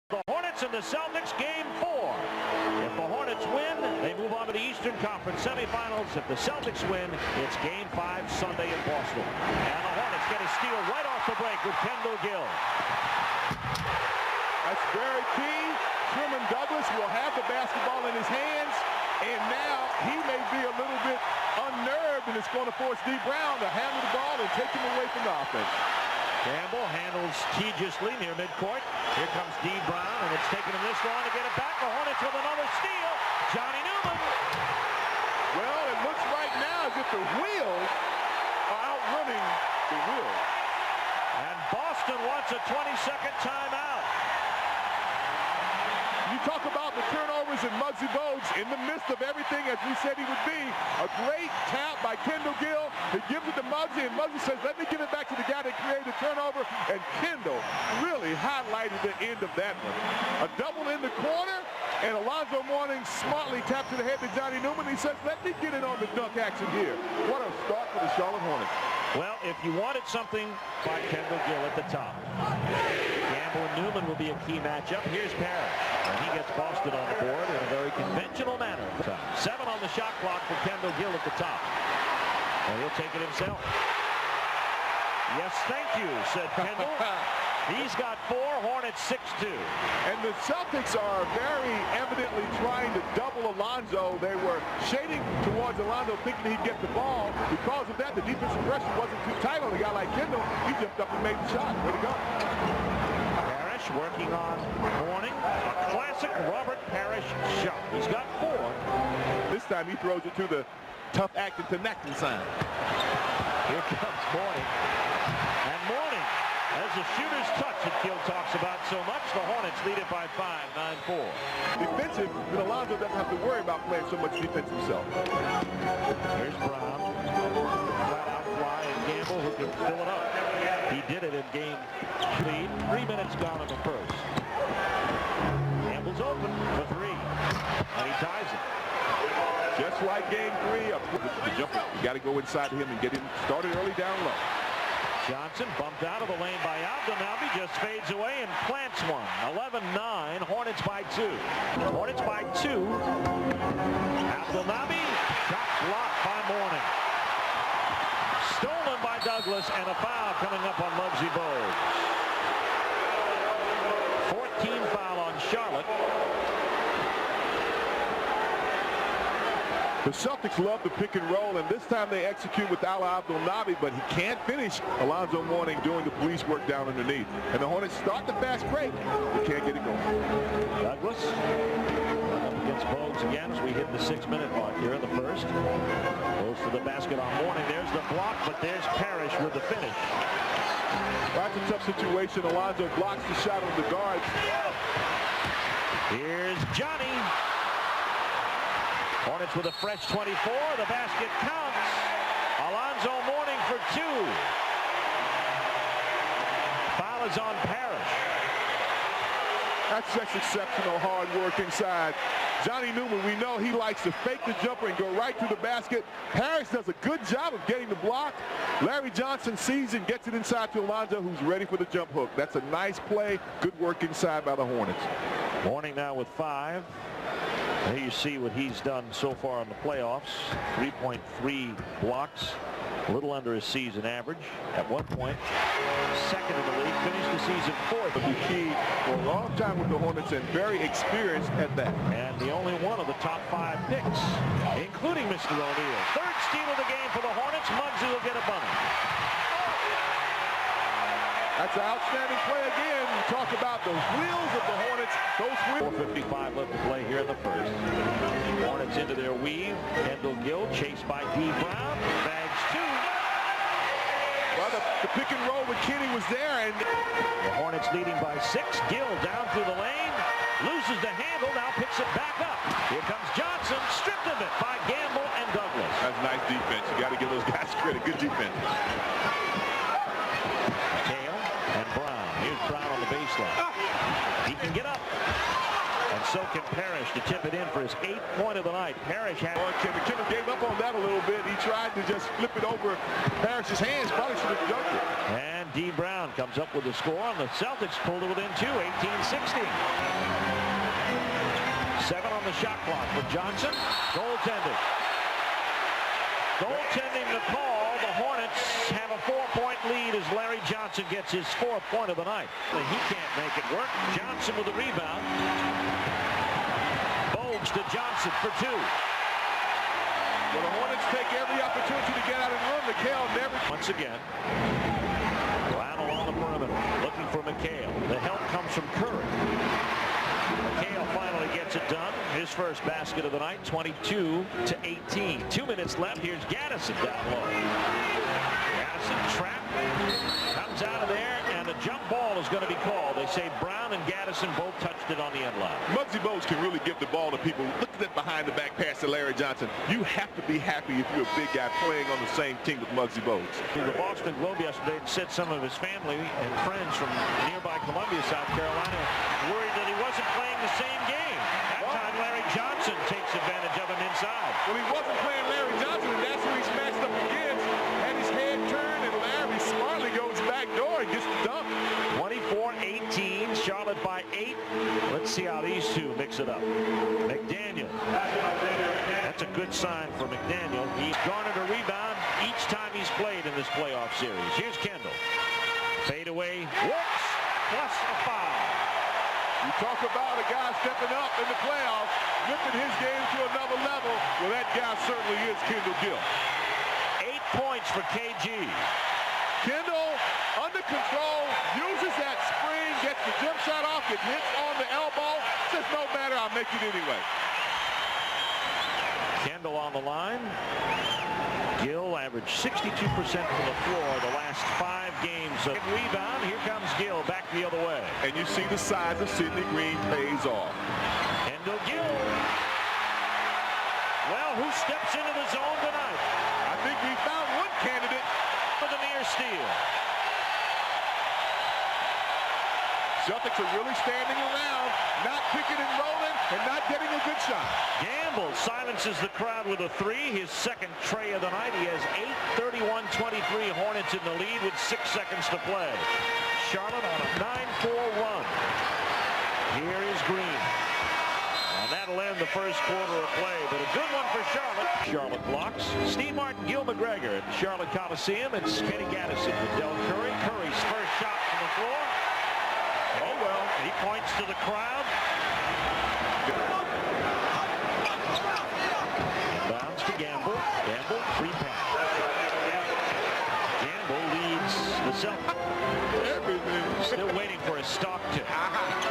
The Hornets and the Celtics, game 4. If the Hornets win, they move on to the Eastern Conference semifinals. If the Celtics win, it's game 5 Sunday in Boston. And the Hornets get a steal right off the break with Kendall Gill. That's very key. Sherman Douglas will have the basketball in his hands, and now he may be a little bit unnerved, and it's going to force D. Brown to handle the ball and take him away from the offense. Campbell handles strategically near midcourt. Here comes D. Brown, and it's taken him this long to get it back. The Hornets with another steal. Johnny Newman. Well, it looks right now as if the wheels are outrunning the wheels. And Boston wants a 20-second timeout. You talk about the turnovers and Muggsy Bogues in the midst of everything as we said he would be. A great tap by Kendall Gill. He gives it to Muggsy, and Muggsy says, let me give it back to the guy that created the turnover. And Kendall really highlighted the end of that one. A double in the corner, and Alonzo Mourning smartly taps to the head to Johnny Newman. He says, let me get in on the dunk action here. What a start for the Charlotte Hornets. Well, if you wanted something by Kendall Gill at the top, Campbell and Newman will be a key matchup. Here's Parrish, and he gets Boston on the board in a very conventional manner. 7 on the shot clock for Kendall Gill at the top. And he'll take it himself. Yes, thank you, said Kendall. He's got 4, Hornets 6-2. And the Celtics are very evidently trying to double Alonzo. They were shading towards Alonzo thinking he'd get the ball. Because of that, the defensive pressure wasn't too tight on a guy like Kendall. He jumped up and made the shot. Way to go. Parrish working on Mourning. A classic Robert Parrish shot. He's got 4. This time he throws it to the tough acting to Necton sign. Here comes Mourning. And Mourning has a shooter's touch that Gill talks about so much. The Hornets lead it by 5, 9-4. Defensive, but Alonzo doesn't have to worry about playing so much defense himself. Here's Brown. Flat out fly, and Campbell who can fill it up. He did it in game lead. 3 minutes gone in the first. Campbell's open for 3. And he ties it. Just like game 3, the jumper. You got to go inside to him and get him started early down low. Johnson bumped out of the lane by Abdelnaby, just fades away and plants one. 11-9, Hornets by 2. Hornets by 2. Abdelnaby, shot blocked by Mourning. Stolen by Douglas, and a foul coming up on Muggsy Bogues. 14 foul on Charlotte. The Celtics love the pick and roll, and this time they execute with Abdelnaby, but he can't finish Alonzo Mourning doing the police work down underneath. And the Hornets start the fast break, but can't get it going. Douglas up against Bogues again as we hit the 6-minute mark here in the first. Goes for the basket on Mourning. There's the block, but there's Parrish with the finish. That's a tough situation. Alonzo blocks the shot on the guard. Here's Johnny. Hornets with a fresh 24. The basket counts. Alonzo Mourning for 2. Foul is on Parrish. That's just exceptional hard work inside. Johnny Newman, we know he likes to fake the jumper and go right to the basket. Harris does a good job of getting the block. Larry Johnson sees and gets it inside to Alonzo, who's ready for the jump hook. That's a nice play. Good work inside by the Hornets. Mourning now with 5. Here you see what he's done so far in the playoffs. 3.3 blocks, a little under his season average. At one point, second in the league, finished the season 4th. The key for a long time with the Hornets and very experienced at that. And the only one of the top 5 picks, including Mr. O'Neal. 3rd steal of the game for the Hornets. Muggsy will get a bunny. That's an outstanding play again. You talk about the wheels of the Hornets. Those wheels. 4:55 left to play here in the first. Hornets into their weave. Kendall Gill chased by D. Brown. Bags 2. Well, the pick and roll with Kenny was there. And the Hornets leading by 6. Gill down through the lane. Loses the handle. Now picks it back up. Here comes Johnson. Stripped of it by Gamble and Douglas. That's nice defense. You got to give those guys credit. Good defense. And Brown. Here's Brown on the baseline. He can get up. And so can Parrish to tip it in for his 8th point of the night. Parrish had... Kendall gave up on that a little bit. He tried to just flip it over Parrish's hands. Probably should have jumped it. And D. Brown comes up with the score, and the Celtics pulled it within 2, 18-16. 7 on the shot clock for Johnson. Goaltending. Goaltending the call. The Hornets have a 4-point lead as Larry Johnson gets his 4th point of the night. He can't make it work. Johnson with the rebound. Bogues to Johnson for 2. Well, the Hornets take every opportunity to get out of the room. McHale never. Once again, Brown along the perimeter, looking for McHale. The help comes from Curry. McHale finally gets it done. His first basket of the night, 22-18. 2 minutes left. Here's Gaddison down low. Gaddison trapped, comes out of there, and the jump ball is going to be called. They say Brown and Gaddison both touched it on the end line. Muggsy Bogues can really give the ball to people. Look at that behind-the-back pass to Larry Johnson. You have to be happy if you're a big guy playing on the same team with Muggsy Bogues. The Boston Globe yesterday said some of his family and friends from nearby Columbia, South Carolina, worried that he wasn't playing the same game. That time Larry Johnson takes advantage of him inside. Well, he wasn't playing Larry Johnson, and that's who he's matched up against. Had his head turned, and Larry smartly goes back door and gets the dunk. 24-18, Charlotte by 8. Let's see how these two mix it up. McDaniel. That's a good sign for McDaniel. He's garnered a rebound each time he's played in this playoff series. Here's Kendall. Fade away, works, plus a foul. You talk about a guy stepping up in the playoffs, lifting his game to another level. Well, that guy certainly is Kendall Gill. 8 points for KG. Kendall, under control, uses that spring, gets the jump shot off, it hits on the elbow. Says, no matter, I'll make it anyway. Kendall on the line. Gill averaged 62% from the floor the last 5 games. Of rebound, here comes Gill back the other way. And you see the size of Sidney Green pays off. Kendall Gill. Well, who steps into the zone tonight? I think we found one candidate for the near steal. Celtics are really standing around, not picking and rolling, and not getting a good shot. Gamble silences the crowd with a 3, his second tray of the night. He has 8, 31-23. Hornets in the lead with 6 seconds to play. Charlotte on a 9-4 run. Here is Green. And that'll end the first quarter of play, but a good one for Charlotte. Charlotte blocks. Steve Martin, Gil McGregor at Charlotte Coliseum. It's Kenny Gaddison with Del Curry. Curry's first shot from the floor. Oh, well, he points to the crowd. Bounce to Gamble. Gamble, 3 pass. Gamble leads the Celtics. Still waiting for a stock to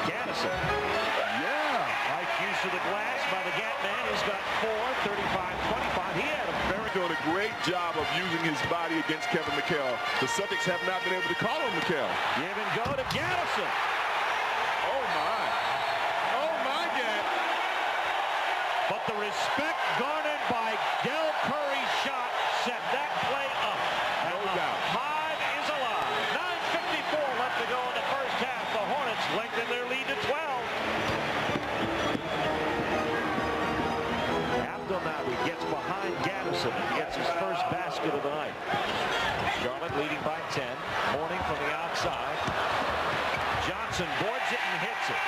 Gaddison. Nice use of the glass by the Gat man. He's got 4, 35-25. He had a very doing a great job of using his body against Kevin McHale. The Celtics have not been able to call on McHale. Give and go to Gaddison. Oh, my. Oh, my, Gat. But the respect garnered by Del Curry's shot set that play up. No doubt. Hive is alive. 9:54 left to go in the first half. The Hornets lengthen their lead to 12. Abdelnaby gets behind Gaddison and gets his first basket of the night. Charlotte leading by 10. Mourning from the outside. Johnson boards it and hits it.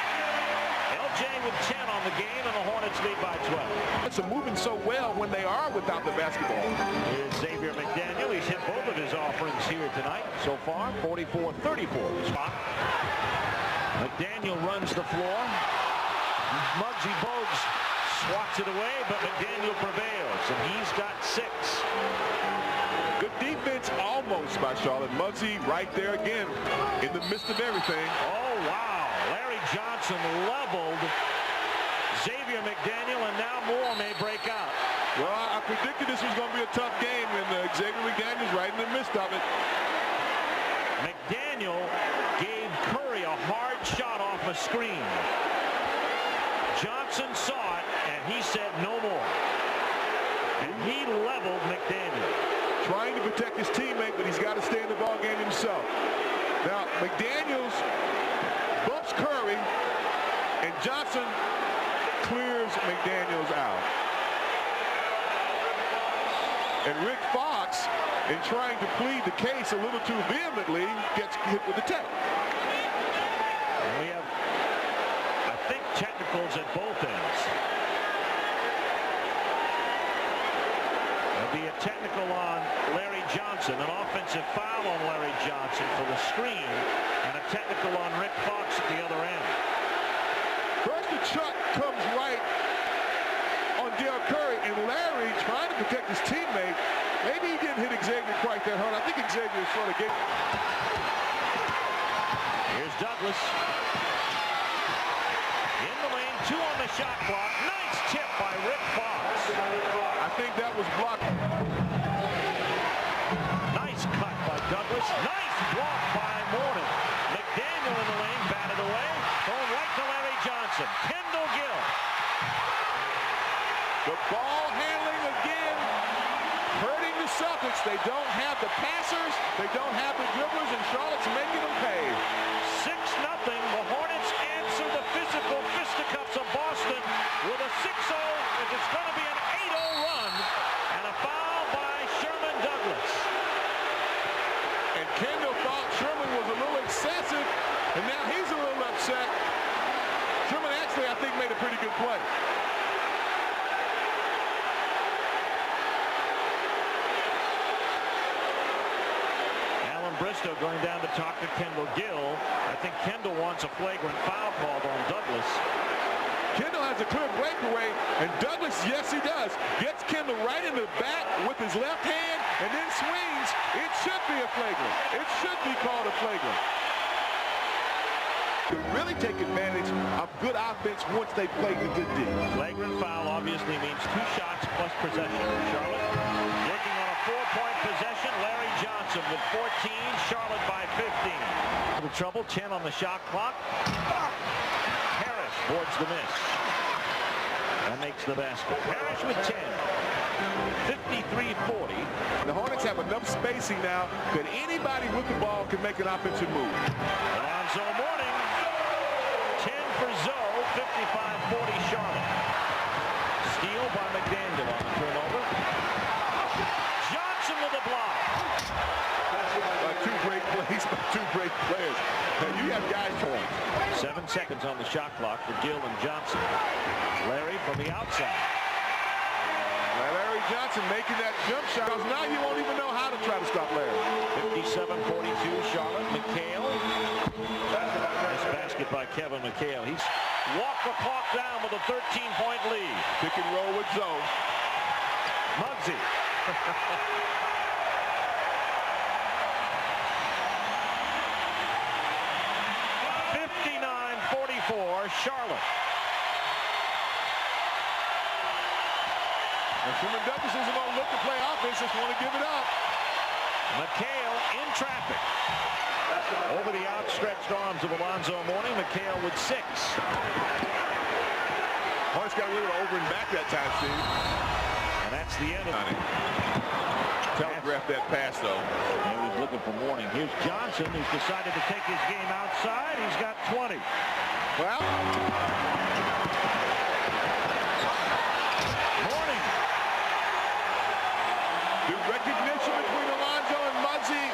LJ with 10 on the game, and the Hornets lead by 12. It's moving so well when they are without the basketball. Here's Xavier McDaniel. He's hit both of his offerings here tonight so far. 44-34 spot. McDaniel runs the floor. Muggsy Bogues swats it away, but McDaniel prevails, and he's got 6. Good defense almost by Charlotte. Muggsy right there again in the midst of everything. Oh, wow. Larry Johnson leveled Xavier McDaniel, and now Moore may break out. Well, I predicted this was going to be a tough game, and Xavier McDaniel's right in the midst of it. McDaniel gave Curry a hard shot off a screen. Johnson saw it, and he said no more. And he leveled McDaniel. Trying to protect his teammate, but he's got to stay in the ball game himself. Now, McDaniels bumps Curry, and Johnson clears McDaniels out. And Rick Fox, in trying to plead the case a little too vehemently, gets stick with the tech. And we have, I think, technicals at both ends. There'll be a technical on Larry Johnson, an offensive foul on Larry Johnson for the screen, and a technical on Rick Fox at the other end. First, the chuck comes right on Dale Curry, and Larry trying to protect his teammate. Maybe he didn't hit Xavier quite that hard. I think Xavier sort of gave. Here's Douglas. In the lane, 2 on the shot clock. Nice tip by Rick Fox. I think that was blocked. Nice cut by Douglas. Nice block by Mourning. McDaniel in the lane, batted away. Going right to Larry Johnson. Kendall Gill. The ball handling again, hurting the Celtics. They don't have the passers. They don't have the dribblers, and Charlotte's making them pay. 6-0. The Hornets answer the physical fisticuffs of Boston with a 6-0. It's going to be an 8-0 run, and a foul by Sherman Douglas. And Kendall thought Sherman was a little excessive, and now he's a little upset. Sherman actually, I think, made a pretty good play. Bristow going down to talk to Kendall Gill. I think Kendall wants a flagrant foul called on Douglas. Kendall has a clear breakaway, and Douglas, yes he does, gets Kendall right in the back with his left hand and then swings. It should be a flagrant. It should be called a flagrant. To really take advantage of good offense once they play the good D. Flagrant foul obviously means 2 shots plus possession. Charlotte working on a 4-point possession. Larry Johnson with 14. Charlotte by 15. The trouble, 10 on the shot clock. Harris boards the miss. That makes the basket. Harris with 10. 53-40. The Hornets have enough spacing now that anybody with the ball can make an offensive move. Alonzo Mourning. 10 for Zoe. 55-40 Charlotte. Steal by McDaniel on the turnover. Johnson with a block. 2 great plays by 2 great players. Now you have guys points. 7 seconds on the shot clock for Gill and Johnson. Larry from the outside. Now Larry Johnson making that jump shot. Because now you won't even know how to try to stop Larry. 57-42 Charlotte. McHale. Nice basket by Kevin McHale. He's walked the clock down with a 13-point lead. Pick and roll with Zoe. Muggsy. 59-44 Charlotte. And Sherman Douglas isn't going to look to play offense, just want to give it up. McHale in traffic. Over the outstretched arms of Alonzo Mourning. McHale with 6. Hornets got a little over and back that time, Steve. And that's the end of it. Telegraphed that pass, though. He was looking for Mourning. Here's Johnson, who's decided to take his game outside. He's got 20. Well, Mourning. The recognition between Alonzo and Muggsy.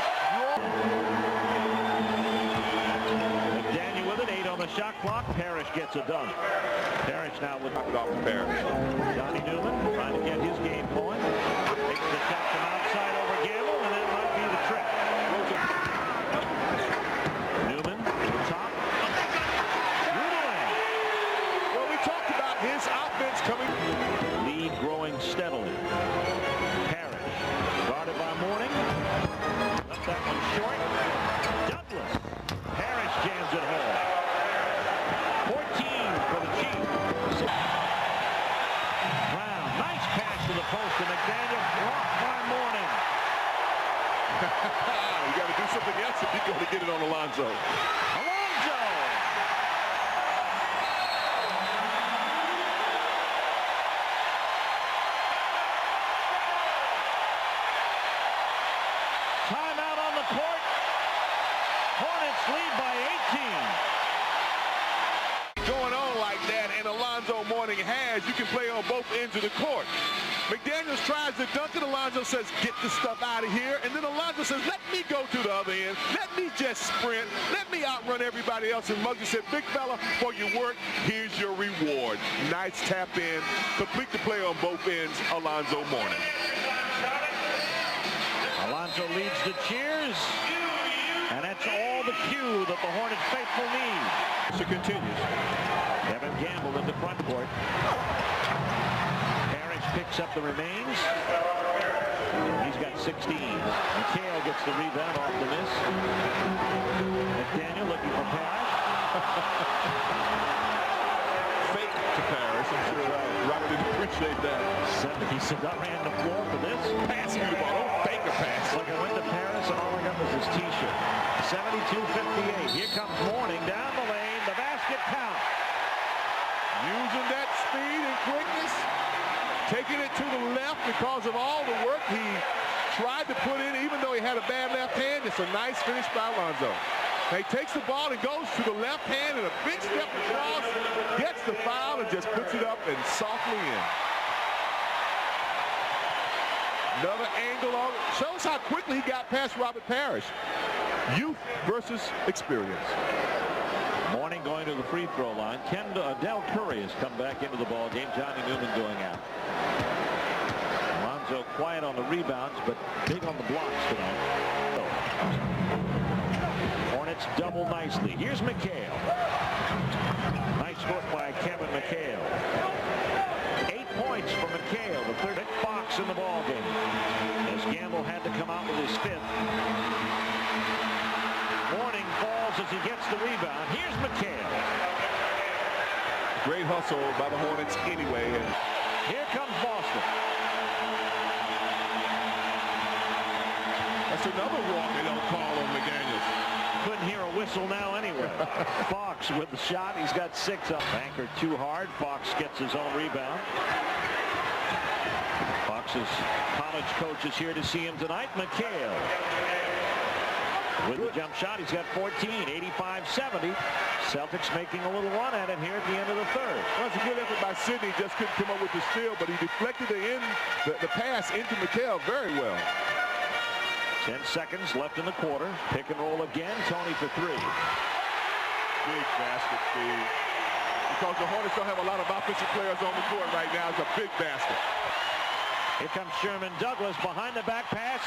McDaniel with it. 8 on the shot clock. Parrish gets a dunk. Parrish now with Knock it off the Parrish. Johnny Newman trying to get his game going. Takes the shot from outside over Gamble, and that might be the trick. Newman to the top. Well, we talked about his offense coming. Lead growing steadily. Parrish guarded by Mourning. Left that one short. Douglas. Parrish jams it home. 14 for the Chiefs. Brown, nice pass to the post to McDaniel. Blocked by Mourning. You got to do something else if you're going to get it on Alonzo. Alonzo. Timeout on the court. Hornets lead by 18. Going on like that, and Alonzo Mourning has, you can play on both ends of the court. McDaniels tries to dunk it. Alonzo says, get the stuff out of here. And then Alonzo says, let me go to the other end. Let me just sprint. Let me outrun everybody else. And Muggsy said, big fella, for your work, here's your reward. Nice tap in. Complete the play on both ends, Alonzo Mourning. Alonzo leads the cheers. And that's all the cue that the Hornets faithful need. So continues. Kevin Gamble in the front court. Parrish picks up the remains. He's got 16. McHale gets the rebound off the miss. McDaniel looking for Parrish. Fake to Parrish. I'm sure Robert didn't appreciate that. He said, I ran the floor for this. Pass me the ball. Don't fake a pass. Like I went to Paris and all I got was his t-shirt. 72-58. Here comes Mourning down the lane. The basket count. Using that speed and quickness. Taking it to the left because of all the work he tried to put in, even though he had a bad left hand. It's a nice finish by Alonzo. He takes the ball and goes to the left hand and a big step across, gets the foul and just puts it up and softly in. Another angle on it. Shows how quickly he got past Robert Parrish. Youth versus experience. Mourning going to the free throw line. Del Curry has come back into the ball game. Johnny Newman going out. Alonzo quiet on the rebounds, but big on the blocks tonight. Hornets double nicely. Here's McHale. Nice work by Kevin McHale. 8 points for McHale, the third Fox in the ball game. As Gamble had to come out with his fifth. Mourning falls as he gets the rebound. Here's McHale. Great hustle by the Hornets anyway. And here comes Boston. that's another walk they don't call on McDaniels. Couldn't hear a whistle now anyway. Fox with the shot. He's got 6 up. Banker too hard. Fox gets his own rebound. Fox's college coach is here to see him tonight. McHale. With the jump shot, he's got 14, 85-70. Celtics making a little run at it here at the end of the third. Well, it's a good effort by Sidney. Just couldn't come up with the steal, but he deflected the pass into McHale very well. 10 seconds left in the quarter. Pick and roll again. Tony for 3. Big basket, Steve. Because the Hornets don't have a lot of offensive players on the court right now. It's a big basket. Here comes Sherman Douglas behind the back pass.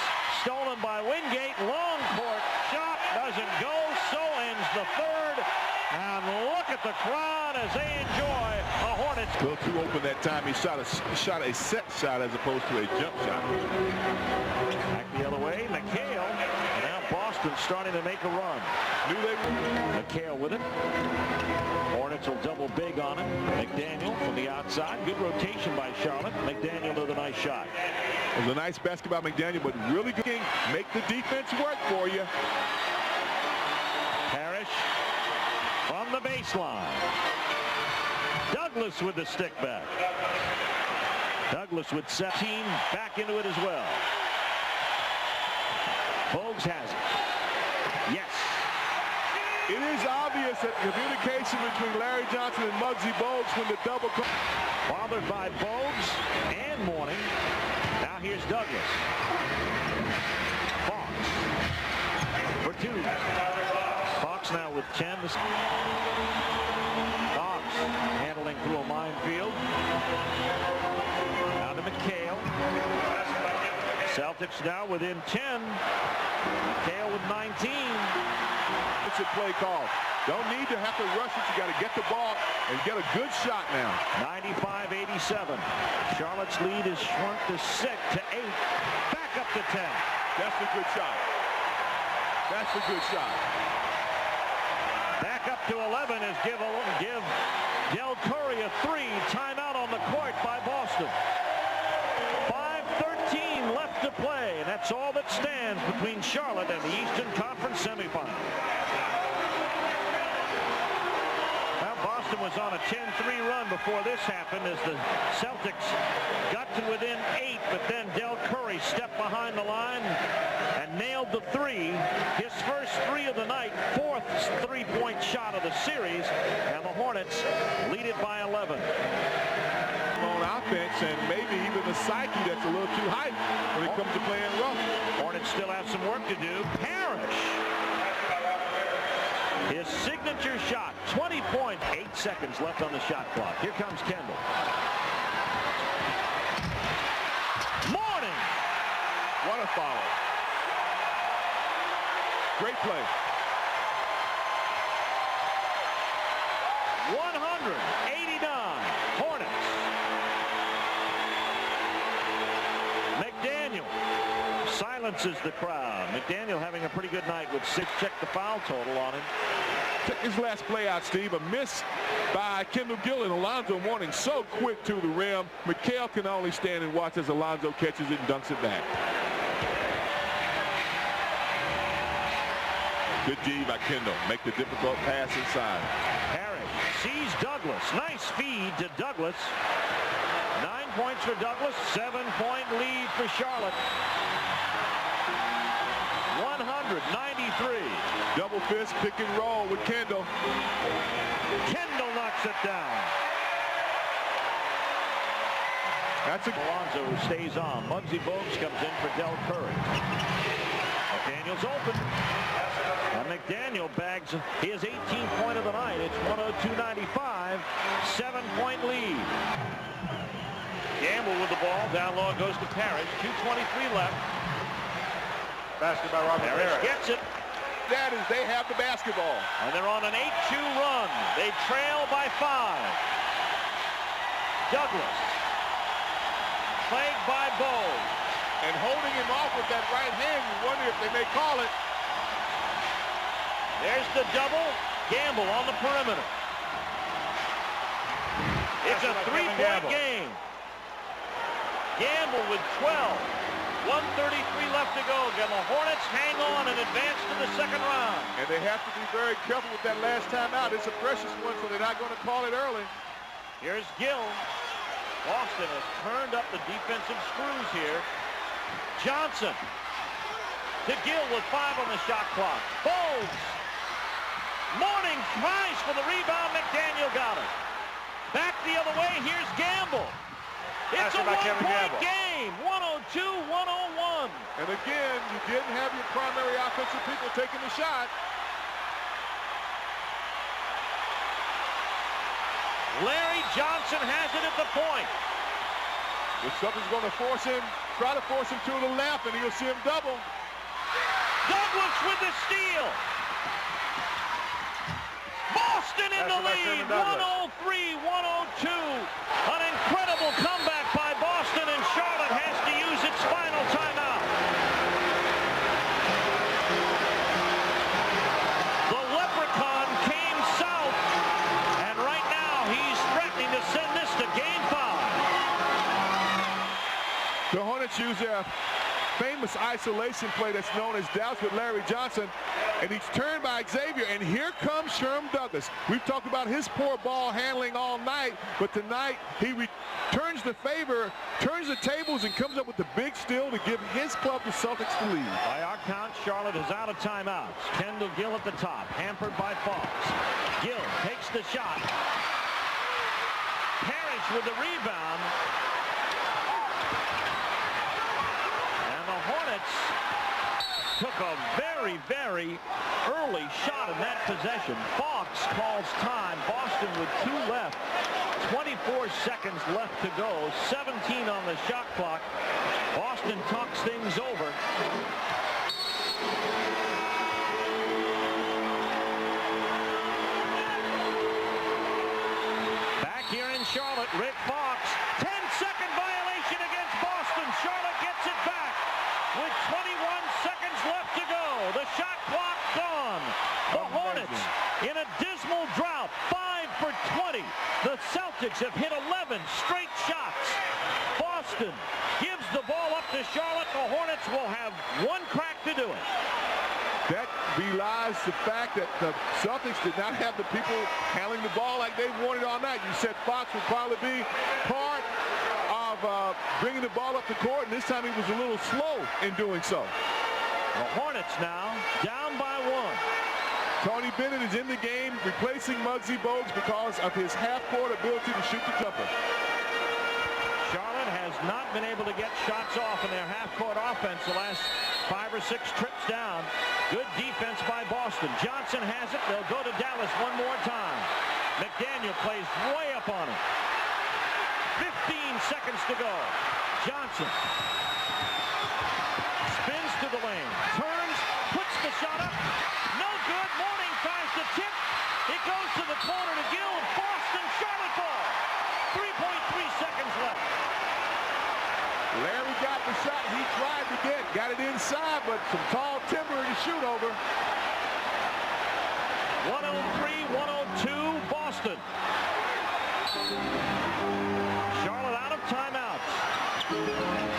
Stolen by Wingate. Long court shot doesn't go. So ends the third. And look at the crowd as they enjoy a Hornets. A little too open that time. He shot a set shot as opposed to a jump shot. Back the other way. McHale. And now Boston starting to make a run. McHale with it. Hornets will double big on him. McDaniel from the outside. Good rotation by Charlotte. McDaniel with a nice shot. It was a nice basket by McDaniel, but really good. Make the defense work for you. Parrish from the baseline. Douglas with the stick back. Douglas with 17. Back into it as well. Bogues has it. Yes. It is obvious that communication between Larry Johnson and Muggsy Bogues when the double. Bothered by Bogues and Mourning. Now here's Douglas. Fox for 2. Fox now with 10. Fox handling through a minefield. Now to McHale. Celtics now within 10. McHale with 19. It's a play call. Don't need to have to rush it. You got to get the ball and get a good shot now. 95-87. Charlotte's lead is shrunk to 6 to 8. Back up to 10. That's a good shot. That's a good shot. Back up to 11 as give Del Curry a 3. Timeout on the court by Boston. 5:13 left to play, and that's all that stands between Charlotte and the Eastern Conference semifinal. Boston was on a 10-3 run before this happened as the Celtics got to within 8, but then Del Curry stepped behind the line and nailed the 3. His first 3 of the night, 4th three-point shot of the series, and the Hornets lead it by 11. On offense, and maybe even the psyche that's a little too hyped when it comes to playing rough. Hornets still have some work to do. Parrish His signature shot, 20 points. 8 seconds left on the shot clock. Here comes Kendall. Mourning. What a follow. Great play. 189 Hornets. McDaniel silences the crowd. McDaniel having a pretty good night with 6. Check the foul total on him. Check his last play out, Steve. A miss by Kendall Gill and Alonzo Mourning so quick to the rim. McHale can only stand and watch as Alonzo catches it and dunks it back. Good D by Kendall. Make the difficult pass inside. Harris sees Douglas. Nice feed to Douglas. 9 points for Douglas. 7-point lead for Charlotte. 193. Double fist pick and roll with Kendall. Kendall knocks it down. That's a Alonzo stays on. Muggsy Bogues comes in for Del Curry. McDaniel's open. And McDaniel bags his 18th point of the night. It's 102-95. 7-point lead. Gamble with the ball. Down low goes to Parrish. 2:23 left. basket by Robert Parrish gets it. That is, they have the basketball. And they're on an 8-2 run. They trail by 5. Douglas. Plagued by Bogues. And holding him off with that right hand, you wonder if they may call it. There's the double. Gamble on the perimeter. It's a 3-point game. Gamble with 12. 1:33 left to go. Can the Hornets hang on and advance to the second round? And they have to be very careful with that last timeout. It's a precious one, so they're not going to call it early. Here's Gill. Boston has turned up the defensive screws here. Johnson to Gill with 5 on the shot clock. Bogues. Mourning tries for the rebound. McDaniel got it. Back the other way. Here's Gamble. It's a 1-point game. 102-101. And again, you didn't have your primary offensive people taking the shot. Larry Johnson has it at the point. If something's going to force him, try to force him to the left, and you'll see him double. Douglas with the steal. Boston in the lead. 103-102. An incredible comeback by Boston, and Charlotte has to use its final timeout. The Leprechaun came south, and right now he's threatening to send this to Game 5. The Hornets use their famous isolation play that's known as Doubts with Larry Johnson, and he's turned by Xavier, and here comes Sherm Douglas. We've talked about his poor ball handling all night, but tonight he returns the favor, turns the tables, and comes up with the big steal to give his club, the Celtics, the lead. By our count, Charlotte is out of timeouts. Kendall Gill at the top, hampered by Fox. Gill takes the shot. Parrish with the rebound. The Hornets took a very, very early shot in that possession. Fox calls time. Boston with 2 left. 24 seconds left to go. 17 on the shot clock. Boston talks things over. Back here in Charlotte, Rick Fox. 10-second violation against Boston. Charlotte gets it back. With 21 seconds left to go. The shot clock gone. The Hornets in a dismal drought. 5 for 20. The Celtics have hit 11 straight shots. Boston gives the ball up to Charlotte. The Hornets will have 1 crack to do it. That belies the fact that the Celtics did not have the people handling the ball like they wanted all night. You said Fox would probably be part of bringing the ball up the court, and this time he was a little slow in doing so. The Hornets now down by 1. Tony Bennett is in the game, replacing Muggsy Bogues because of his half-court ability to shoot the jumper. Charlotte has not been able to get shots off in their half-court offense the last 5 or 6 trips down. Good defense by Boston. Johnson has it. They'll go to Dallas one more time. McDaniel plays way up on it. 15 seconds to go. Johnson spins to the lane. Turns. Puts the shot up. No good. Mourning tries to tip. It goes to the corner to Gill. Boston, Charlotte ball. 3.3 seconds left. Larry got the shot he tried to get. Got it inside, but some tall timber to shoot over. 103-102, Boston. Charlotte out of timeouts.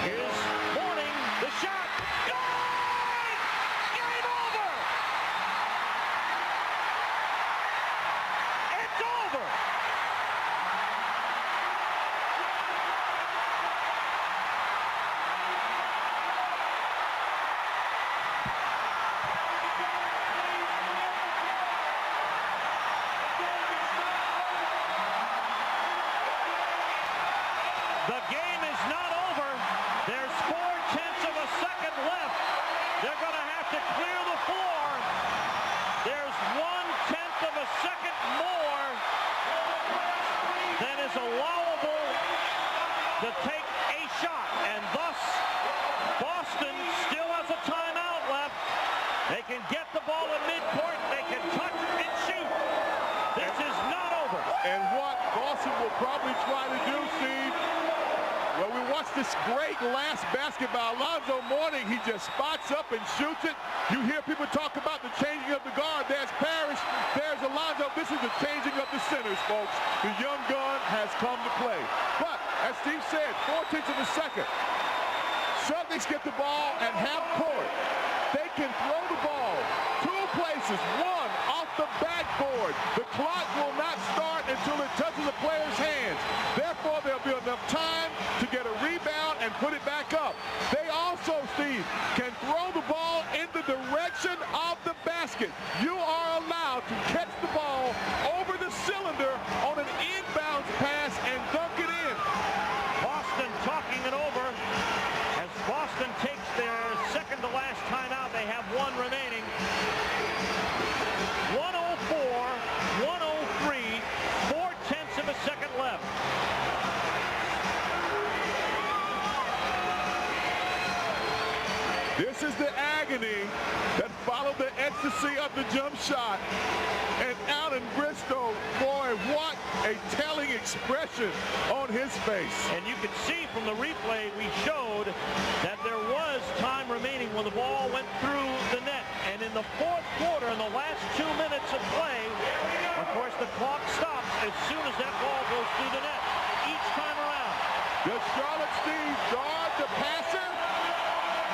Here's Mourning. The shot. Good! Game over! It's over! The game is not over. There's 0.4 of a second left. They're going to have to clear the floor. There's 0.1 of a second more than is allowable to take a shot. And thus, Boston still has a timeout left. They can get the ball at midcourt. They can touch and shoot. This is not over. And what Boston will probably try to do, Steve, well, we watched this great last basket by Alonzo Mourning. He just spots up and shoots it. You hear people talk about the changing of the guard. There's Parrish. There's Alonzo. This is the changing of the centers, folks. The young gun has come to play. But, as Steve said, 0.4 of a second. Celtics get the ball at half court. They can throw the ball two places. One, off the backboard. The clock will not start until it touches the player's hands. Therefore, there'll be enough time to get a rebound and put it back up. They also, Steve, can throw the ball in the direction of the basket. You are allowed to catch the ball over the cylinder on an inbounds pass and dunk it in. Boston talking it over. As Boston takes their second to last timeout, they have one remaining. 104-103, 0.4 of a second left. This is the agony that followed the ecstasy of the jump shot. And Allen Bristow, boy, what a telling expression on his face. And you could see from the replay we showed that there was time remaining when the ball went through the net. And in the fourth quarter, in the last 2 minutes of play, of course, the clock stops as soon as that ball goes through the net. Each time around. Does Charlotte, Steve, guard the passer?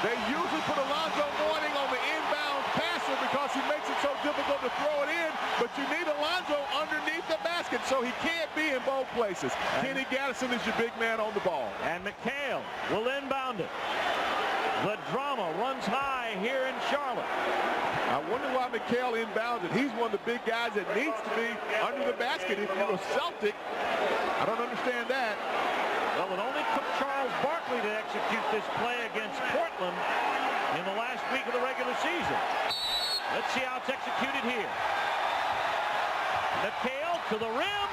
They usually put Alonzo Mourning on the inbound passer because he makes it so difficult to throw it in, but you need Alonzo underneath the basket, so he can't be in both places. Kenny Gaddison is your big man on the ball. And McHale will inbound it. The drama runs high here in Charlotte. I wonder why McHale inbounds it. He's one of the big guys that needs to be under the basket if you're a Celtic. I don't understand that. Well, it only took Charles Barkley to execute this play against Portland in the last week of the regular season. Let's see how it's executed here. McHale to the rim.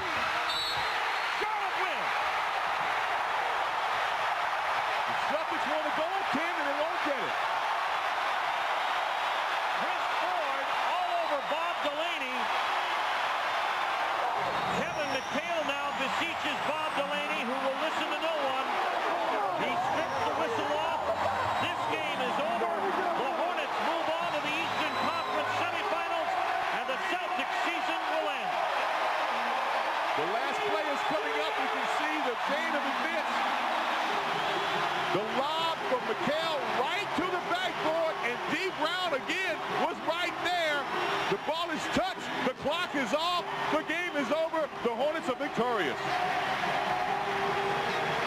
Charlotte wins. The Celtics want to go 10 and they won't get it. Chris Ford all over Bob Delaney. Kevin McHale now beseeches Bob Delaney, who will listen to no one. He strips the whistle off. This game is over. The Hornets move on to the Eastern Conference semifinals, and the Celtics season will end. The last play is coming up. You can see the chain of events. The lob from McHale right to the backboard, and D. Brown again was right there. The ball is touched. The clock is off. The game is over. The Hornets are victorious.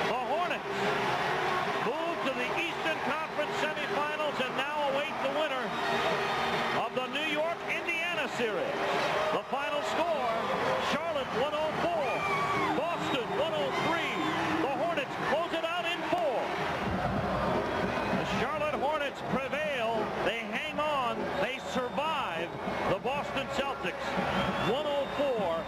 The Hornets move to the Eastern Conference semifinals and now await the winner of the New York-Indiana series. The final score, Charlotte 104, Boston 103. The Hornets close it out in 4. The Charlotte Hornets prevail. They hang on. They Boston Celtics 104